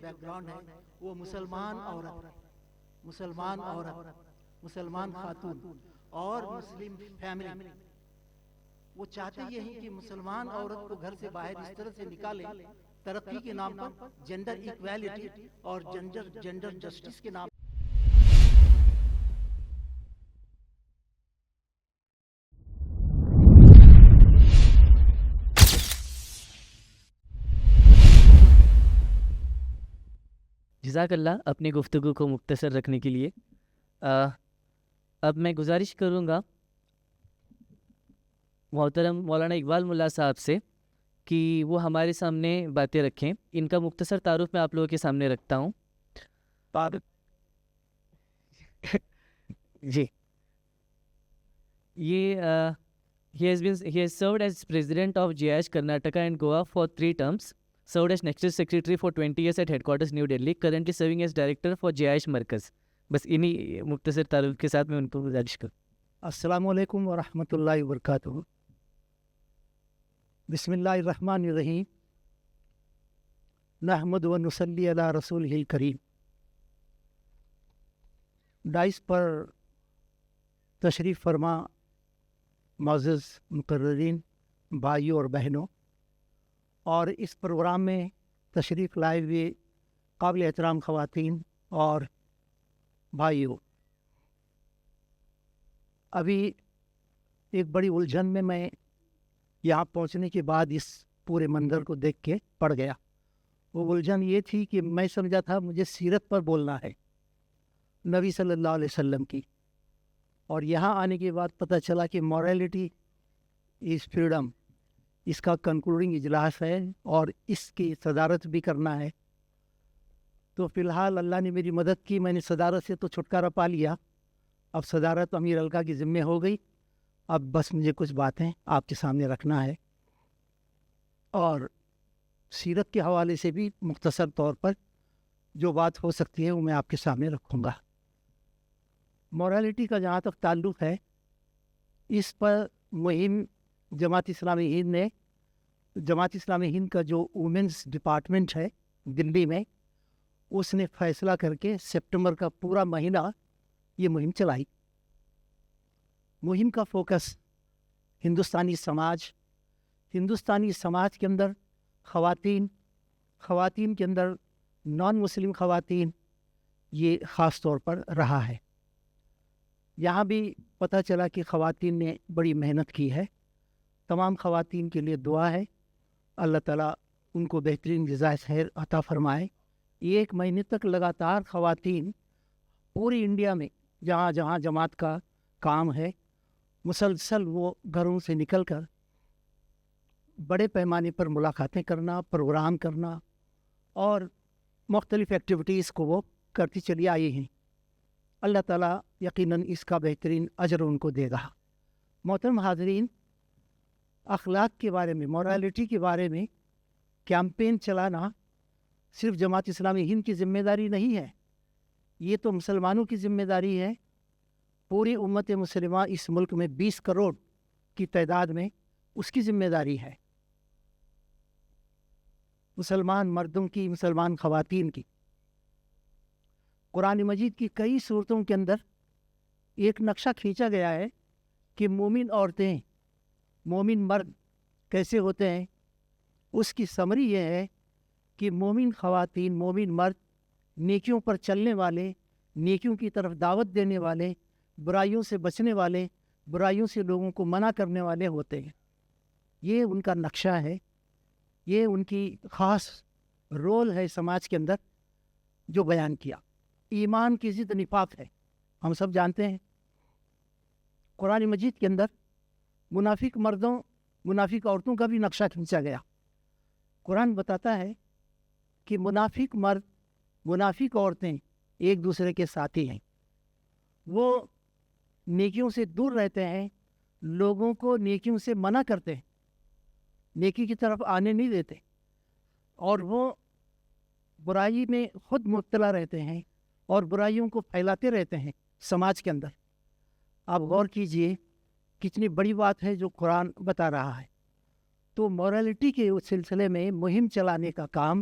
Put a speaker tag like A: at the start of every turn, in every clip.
A: Back ground ہے وہ مسلمان عورت، مسلمان خاتون اور مسلم فیملی، وہ چاہتے یہ ہیں کہ مسلمان عورت کو گھر سے باہر اس طرح سے نکالیں ترقی کے نام پر، جنڈر ایکویلٹی اور جنڈر جسٹس کے نام
B: جزاک اللہ اپنی گفتگو کو مختصر رکھنے کے لیے۔ اب میں گزارش کروں گا محترم مولانا اقبال ملا صاحب سے کہ وہ ہمارے سامنے باتیں رکھیں۔ ان کا مختصر تعارف میں آپ لوگوں کے سامنے رکھتا ہوں۔ جی، یہ he has served as president of GIS Karnataka and Goa for 3 terms, served as Nexus Secretary for 20 years at headquarters New Delhi, currently serving as director for GIS مرکز۔ بس انہی مختصر تعارف کے ساتھ میں ان کو گزارش کروں۔
A: السلام علیکم ورحمۃ اللہ وبرکاتہ۔ بسم اللہ الرحمن الرحیم، نحمد و نصلی علی رسولہ الکریم۔ ڈائس پر تشریف فرما معزز مقررین، بھائیوں اور بہنوں، اور اس پروگرام میں تشریف لائے ہوئے قابل احترام خواتین اور بھائیوں، ابھی ایک بڑی الجھن میں یہاں پہنچنے کے بعد اس پورے منظر کو دیکھ کے پڑ گیا۔ وہ الجھن یہ تھی کہ میں سمجھا تھا مجھے سیرت پر بولنا ہے نبی صلی اللہ علیہ وسلم کی، اور یہاں آنے کے بعد پتہ چلا کہ مورالٹی از فریڈم، اس کا کنکلوڈنگ اجلاس ہے اور اس کی صدارت بھی کرنا ہے۔ تو فی الحال اللہ نے میری مدد کی، میں نے صدارت سے تو چھٹکارا پا لیا، اب صدارت امیر الکا کی ذمہ ہو گئی۔ اب بس مجھے کچھ باتیں آپ کے سامنے رکھنا ہے، اور سیرت کے حوالے سے بھی مختصر طور پر جو بات ہو سکتی ہے وہ میں آپ کے سامنے رکھوں گا۔ مورالٹی کا جہاں تک تعلق ہے، اس پر مہم جماعت اسلامی ہند نے، جماعت اسلامی ہند کا جو وومنس ڈپارٹمنٹ ہے دلی میں، اس نے فیصلہ کر کے سپٹمبر کا پورا مہینہ یہ مہم چلائی۔ مہم کا فوکس ہندوستانی سماج کے اندر خواتین کے اندر نان مسلم خواتین، یہ خاص طور پر رہا ہے۔ یہاں بھی پتہ چلا کہ خواتین نے بڑی محنت کی ہے۔ تمام خواتین کے لیے دعا ہے، اللہ تعالیٰ ان کو بہترین جزائے خیر عطا فرمائے۔ 1 مہینے تک لگاتار خواتین پوری انڈیا میں جہاں جہاں جماعت کا کام ہے، مسلسل وہ گھروں سے نکل کر بڑے پیمانے پر ملاقاتیں کرنا، پروگرام کرنا اور مختلف ایکٹیویٹیز کو وہ کرتی چلی آئی ہیں۔ اللہ تعالیٰ یقیناً اس کا بہترین اجر ان کو دے گا۔ محترم حاضرین، اخلاق کے بارے میں، مورالٹی کے بارے میں کیمپین چلانا صرف جماعت اسلامی ہند کی ذمہ داری نہیں ہے، یہ تو مسلمانوں کی ذمہ داری ہے۔ پوری امت مسلمہ اس ملک میں 20 کروڑ کی تعداد میں اس کی ذمہ داری ہے، مسلمان مردوں کی، مسلمان خواتین کی۔ قرآن مجید کی کئی صورتوں کے اندر ایک نقشہ کھینچا گیا ہے کہ مومن عورتیں، مومن مرد کیسے ہوتے ہیں۔ اس کی سمری یہ ہے کہ مومن خواتین، مومن مرد نیکیوں پر چلنے والے، نیکیوں کی طرف دعوت دینے والے، برائیوں سے بچنے والے، برائیوں سے لوگوں کو منع کرنے والے ہوتے ہیں۔ یہ ان کا نقشہ ہے، یہ ان کی خاص رول ہے سماج کے اندر جو بیان کیا۔ ایمان کی ضد نفاق ہے، ہم سب جانتے ہیں۔ قرآن مجید کے اندر منافق مردوں، منافق عورتوں کا بھی نقشہ کھینچا گیا۔ قرآن بتاتا ہے کہ منافق مرد، منافق عورتیں ایک دوسرے کے ساتھی ہیں، وہ نیکیوں سے دور رہتے ہیں، لوگوں کو نیکیوں سے منع کرتے ہیں، نیکی کی طرف آنے نہیں دیتے، اور وہ برائی میں خود مبتلا رہتے ہیں اور برائیوں کو پھیلاتے رہتے ہیں سماج کے اندر۔ آپ غور کیجئے کتنی بڑی بات ہے جو قرآن بتا رہا ہے۔ تو مورالٹی کے اس سلسلے میں مہم چلانے کا کام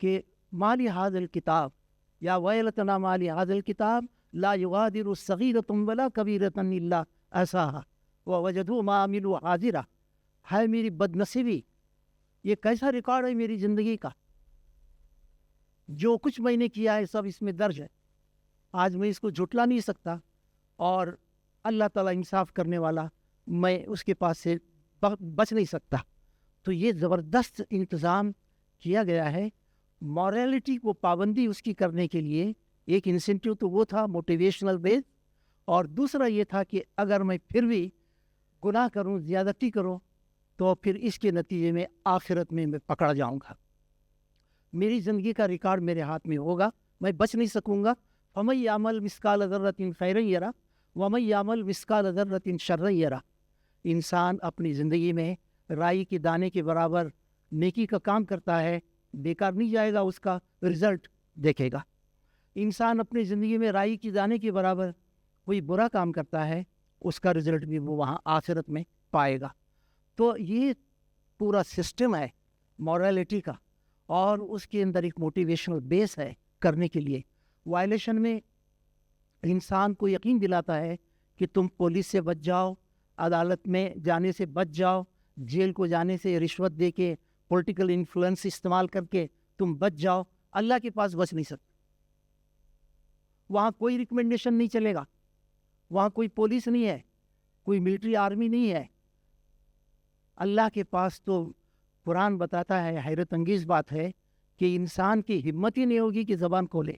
A: کہ مالی حاضل کتاب یا ویلتنا مالی حاضل کتاب لا یغادر صغیرۃ ولا کبیرۃ الا احصاها ووجدوا ما عملوا حاضرا. ہے میری بد نصیبی، یہ کیسا ریکارڈ ہے میری زندگی کا، جو کچھ میں نے کیا ہے سب اس میں درج ہے. آج میں اس کو جھٹلا نہیں سکتا، اور اللہ تعالیٰ انصاف کرنے والا، میں اس کے پاس سے بچ نہیں سکتا. تو یہ زبردست انتظام کیا گیا ہے. مورالٹی کو پابندی اس کی کرنے کے لیے ایک انسینٹیو تو وہ تھا موٹیویشنل بیس، اور دوسرا یہ تھا کہ اگر میں پھر بھی گناہ کروں، زیادتی کروں، تو پھر اس کے نتیجے میں آخرت میں پکڑا جاؤں گا، میری زندگی کا ریکارڈ میرے ہاتھ میں ہوگا، میں بچ نہیں سکوں گا. فَمَن يَعْمَلْ مِثْقَالَ ذَرَّةٍ خَيْرًا يَرَهُ وَمَن يَعْمَلْ مِثْقَالَ ذَرَّةٍ شَرًّا يَرَهُ. انسان اپنی زندگی میں رائی کے دانے کے برابر نیکی کا کام کرتا ہے، بیکار نہیں جائے گا، اس کا رزلٹ دیکھے گا. انسان اپنی زندگی میں رائی کے دانے کے برابر کوئی برا کام کرتا ہے، اس کا رزلٹ بھی وہ وہاں آخرت میں پائے گا. تو یہ پورا سسٹم ہے مورالٹی کا، اور اس کے اندر ایک موٹیویشنل بیس ہے کرنے کے لیے. وائلیشن میں انسان کو یقین دلاتا ہے کہ تم پولیس سے بچ جاؤ، عدالت میں جانے سے بچ جاؤ، جیل کو جانے سے، رشوت دے کے، پولیٹیکل انفلوئنس استعمال کر کے تم بچ جاؤ. اللہ کے پاس بچ نہیں سکتے، وہاں کوئی ریکمنڈیشن نہیں چلے گا، وہاں کوئی پولیس نہیں ہے، کوئی ملٹری آرمی نہیں ہے. اللہ کے پاس تو قرآن بتاتا ہے، حیرت انگیز بات ہے کہ انسان کی ہمت ہی نہیں ہوگی کہ زبان کھولے،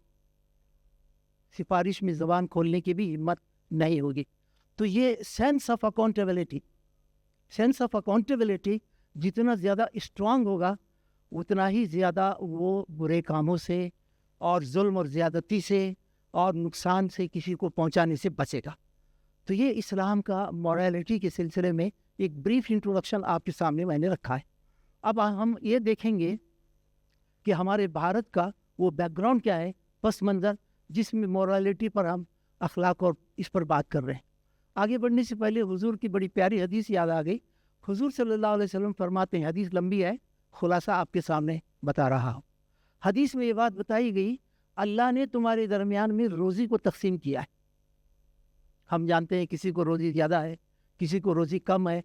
A: سفارش میں زبان کھولنے کی بھی ہمت نہیں ہوگی. تو یہ سینس آف اکاؤنٹیبلٹی جتنا زیادہ اسٹرانگ ہوگا، اتنا ہی زیادہ وہ برے کاموں سے اور ظلم اور زیادتی سے اور نقصان سے کسی کو پہنچانے سے بچے گا. تو یہ اسلام کا مورالٹی کے سلسلے میں ایک بریف انٹروڈکشن آپ کے سامنے میں نے رکھا ہے. اب ہم یہ دیکھیں گے کہ ہمارے بھارت کا وہ بیک گراؤنڈ کیا ہے، پس منظر، جس میں مورالٹی پر ہم اخلاق اور اس پر بات کر رہے ہیں. آگے بڑھنے سے پہلے حضور کی بڑی پیاری حدیث یاد آ گئی. حضور صلی اللہ علیہ وسلم فرماتے ہیں، حدیث لمبی ہے، خلاصہ آپ کے سامنے بتا رہا ہوں. حدیث میں یہ بات بتائی گئی، اللہ نے تمہارے درمیان میں روزی کو تقسیم کیا ہے. ہم جانتے ہیں کسی کو روزی زیادہ ہے، کسی کو روزی کم ہے،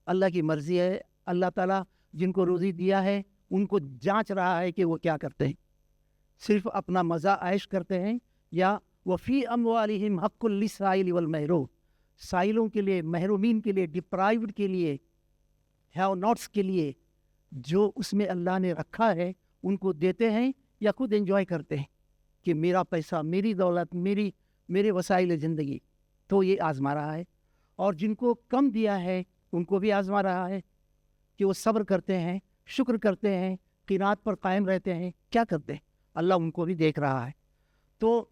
A: اللہ کی مرضی ہے. اللہ تعالیٰ جن کو روزی دیا ہے ان کو جانچ رہا ہے کہ وہ کیا کرتے ہیں، صرف اپنا مزہ عائش کرتے ہیں، یا وفی اموالہم حق للسائل والمحروم، سائلوں کے لیے، محرومین کے لیے، ڈپرائیوڈ کے لیے، ہیو ناٹس کے لیے جو اس میں اللہ نے رکھا ہے ان کو دیتے ہیں، یا خود انجوائے کرتے ہیں کہ میرا پیسہ، میری دولت، میرے وسائل زندگی. تو یہ آزما رہا ہے. اور جن کو کم دیا ہے ان کو بھی آزما رہا ہے کہ وہ صبر کرتے ہیں، شکر کرتے ہیں، قناعت پر قائم رہتے ہیں. کیا کرتے ہیں؟ اللہ ان کو بھی دیکھ رہا ہے. تو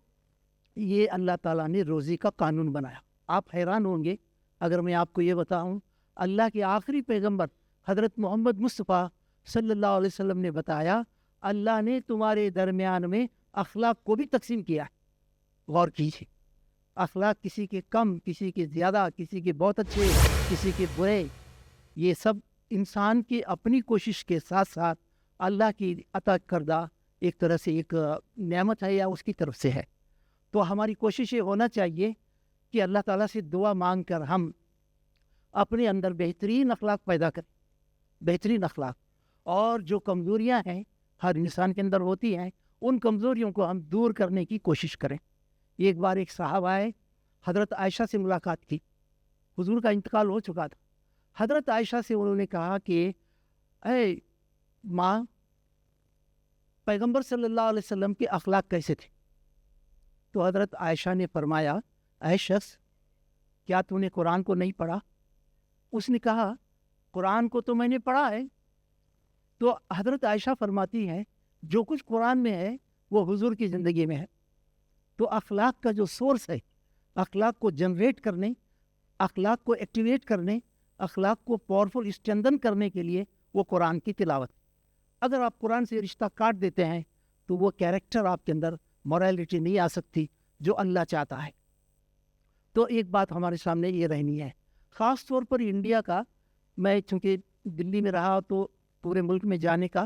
A: یہ اللہ تعالیٰ نے روزی کا قانون بنایا. آپ حیران ہوں گے اگر میں آپ کو یہ بتاؤں، اللہ کے آخری پیغمبر حضرت محمد مصطفیٰ صلی اللہ علیہ وسلم نے بتایا، اللہ نے تمہارے درمیان میں اخلاق کو بھی تقسیم کیا ہے. غور کیجیے، اخلاق کسی کے کم، کسی کے زیادہ، کسی کے بہت اچھے، کسی کے برے، یہ سب انسان کی اپنی کوشش کے ساتھ ساتھ اللہ کی عطا کردہ ایک طرح سے ایک نعمت ہے، یا اس کی طرف سے ہے. تو ہماری کوشش یہ ہونا چاہیے کہ اللہ تعالیٰ سے دعا مانگ کر ہم اپنے اندر بہترین اخلاق پیدا کریں، بہترین اخلاق. اور جو کمزوریاں ہیں ہر انسان کے اندر ہوتی ہیں، ان کمزوریوں کو ہم دور کرنے کی کوشش کریں. ایک بار ایک صاحب آئے، حضرت عائشہ سے ملاقات کی، حضور کا انتقال ہو چکا تھا. حضرت عائشہ سے انہوں نے کہا کہ اے ماں، پیغمبر صلی اللہ علیہ وسلم کے اخلاق کیسے تھے؟ تو حضرت عائشہ نے فرمایا، اے شخص، کیا تو نے قرآن کو نہیں پڑھا؟ اس نے کہا، قرآن کو تو میں نے پڑھا ہے. تو حضرت عائشہ فرماتی ہیں، جو کچھ قرآن میں ہے وہ حضور کی زندگی میں ہے. تو اخلاق کا جو سورس ہے، اخلاق کو جنریٹ کرنے، اخلاق کو ایکٹیویٹ کرنے، اخلاق کو پاورفل اسٹرینتھن کرنے کے لیے وہ قرآن کی تلاوت. اگر آپ قرآن سے رشتہ کاٹ دیتے ہیں تو وہ کیریکٹر آپ کے اندر، مورالٹی نہیں آ سکتی جو اللہ چاہتا ہے. تو ایک بات ہمارے سامنے یہ رہنی ہے، خاص طور پر انڈیا کا. میں چونکہ دلی میں رہا تو پورے ملک میں جانے کا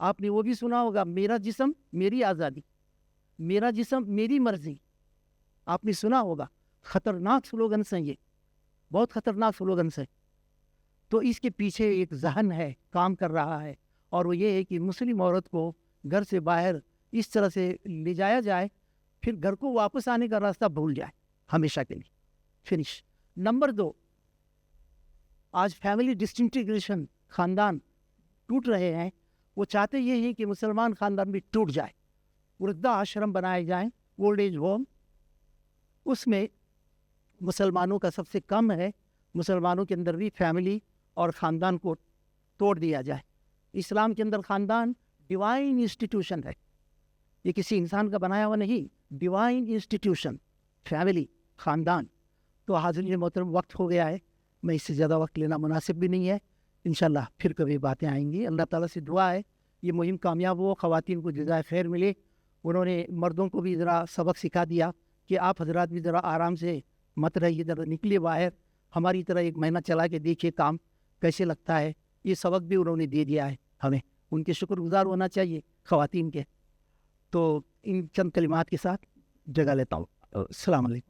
A: آپ نے وہ بھی سنا ہوگا, میرا جسم میری آزادی, میرا جسم میری مرضی. آپ نے سنا ہوگا. خطرناک سلوگنس ہیں یہ, بہت خطرناک سلوگنس ہیں. تو اس کے پیچھے ایک ذہن ہے, کام کر رہا ہے, اور وہ یہ ہے کہ مسلم عورت کو گھر سے باہر اس طرح سے لے جایا جائے, پھر گھر کو واپس آنے کا راستہ بھول جائے ہمیشہ کے لیے. فنش. نمبر 2, آج فیملی ڈسانٹیگریشن, خاندان ٹوٹ رہے ہیں. وہ چاہتے یہ ہیں کہ مسلمان خاندان بھی ٹوٹ جائے, وردھا آشرم بنائے جائیں, اولڈ ایج ہوم. اس میں مسلمانوں کا سب سے کم ہے, مسلمانوں کے اندر بھی فیملی اور خاندان کو توڑ دیا جائے. اسلام کے اندر خاندان ڈیوائن انسٹیٹیوشن ہے, یہ کسی انسان کا بنایا ہوا نہیں, ڈیوائن انسٹیٹیوشن, فیملی, خاندان. تو حاضرین محترم, وقت ہو گیا ہے, میں اس سے زیادہ وقت لینا مناسب بھی نہیں ہے. انشاءاللہ پھر کبھی باتیں آئیں گی. اللہ تعالیٰ سے دعا ہے یہ مہم کامیاب ہو, خواتین کو جزائے خیر ملے. انہوں نے مردوں کو بھی ذرا سبق سکھا دیا کہ آپ حضرات بھی ذرا آرام سے مت رہیے, ذرا نکلیے باہر, ہماری طرح 1 مہینہ چلا کے دیکھیے کام کیسے لگتا ہے. یہ سبق بھی انہوں نے دے دیا ہے ہمیں, ان کے شکر گزار ہونا چاہیے خواتین کے. تو ان چند کلمات کے ساتھ جگہ لیتا ہوں. السلام علیکم.